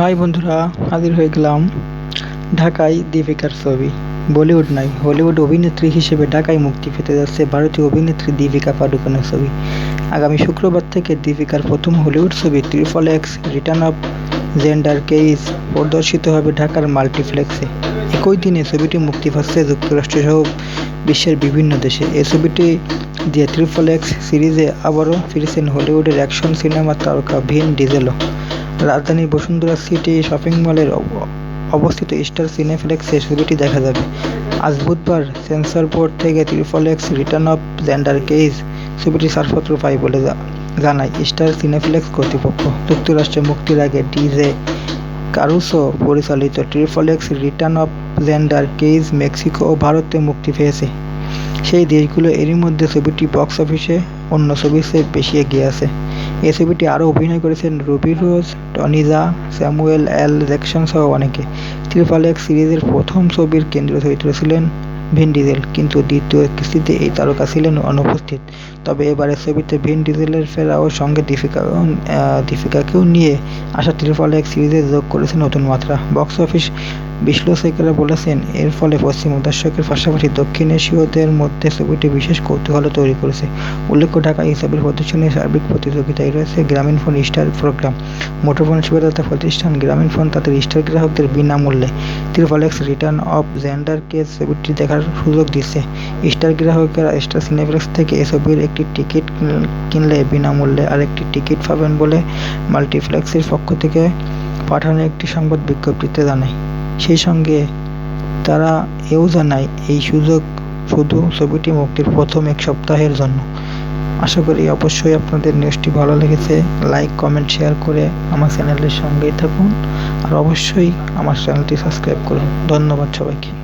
High বন্ধুরা, হাজির হয়ে গেলাম ঢাকায় দীপিকার ছবি। বলিউড নয়, হলিউড অভিনেত্রী হিসেবে ঢাকায় মুক্তি পেতে যাচ্ছে ভারতীয় অভিনেত্রী দীপিকা পাডুকোনের ছবি। আগামী শুক্রবার থেকে দীপিকার প্রথম হলিউড ছবি XXX return of Xander case প্রদর্শিত হবে ঢাকার মাল্টিপ্লেক্সে। একই দিনে ছবিটি মুক্তি পাচ্ছে যুক্তরাষ্ট্রসহ বিশ্বের বিভিন্ন দেশে। এই ছবিটি দিয়ে XXX সিরিজে আবারও ফিরেছেন হলিউডের অ্যাকশন সিনেমার তারকা ভিন ডিজেলও। রাজধানীর বসুন্ধরা সিটি শপিং মলের অবস্থিত স্টার সিনেপ্লেক্সে ছবিটি দেখা যাবে। আজ বুধবার সেন্সর বোর্ড থেকে XXX return of Xander case ছবিটির ছাড়পত্র পায় বলে জানায় স্টার সিনেপ্লেক্স কর্তৃপক্ষ। যুক্তরাষ্ট্রে মুক্তির আগে ডিজে কারুসো পরিচালিত XXX return of Xander Cage Mexico ও ভারতে মুক্তি পেয়েছে। সেই দেশগুলো এরই মধ্যে ছবিটি বক্স অফিসে অন্য ছবির চেয়ে বেশি এগিয়ে আছে। এই ছবিটি আরও অভিনয় করেছেন রুবি রোজ, টনি জা, স্যামুয়েল এল জ্যাকসন সহ অনেকে। XXX সিরিজের প্রথম ছবির কেন্দ্রীয় চরিত্র ছিলেন ভিন ডিজেল, কিন্তু দ্বিতীয় কিস্তিতে এই তারকা ছিলেন অনুপস্থিত। তবে এবারের ছবিতে ভিন ডিজেলের ফেরা ও সঙ্গে দীপিকাকেও নিয়ে আসা XXX সিরিজে যোগ করেছে নতুন মাত্রা। বক্স অফিস বিশ্লেষকেরা বলেছেন, এর ফলে পশ্চিমা দর্শকের পাশাপাশি দক্ষিণ এশীয়দের মধ্যে ছবিটি বিশেষ কৌতূহল তৈরি করেছে। উল্লেখ্য, ঢাকা এই ছবির প্রদর্শনীর সার্বিক প্রতিযোগিতায় রয়েছে গ্রামীণফোন স্টার প্রোগ্রাম। মুঠোফোন সেবাদাতা প্রতিষ্ঠান গ্রামীণফোন তাদের স্টার গ্রাহকদের বিনামূল্যে XXX return of gender case ছবিটি দেখার সুযোগ দিচ্ছে। স্টার গ্রাহকেরা স্টার সিনেপ্লেক্স থেকে এই ছবির একটি টিকিট কিনলে বিনামূল্যে আরেকটি টিকিট পাবেন বলে মাল্টিপ্লেক্সের পক্ষ থেকে পাঠানো একটি সংবাদ বিজ্ঞপ্তিতে জানায়। সেই সঙ্গে তারা এও জানায়, এই সুযোগ শুধু ছবিটি মুক্তির প্রথম এক সপ্তাহের জন্য। আশা করি অবশ্যই আপনাদের নিউজটি ভালো লেগেছে। লাইক, কমেন্ট, শেয়ার করে আমার চ্যানেলের সঙ্গেই থাকুন আর অবশ্যই আমার চ্যানেলটি সাবস্ক্রাইব করুন। ধন্যবাদ সবাইকে।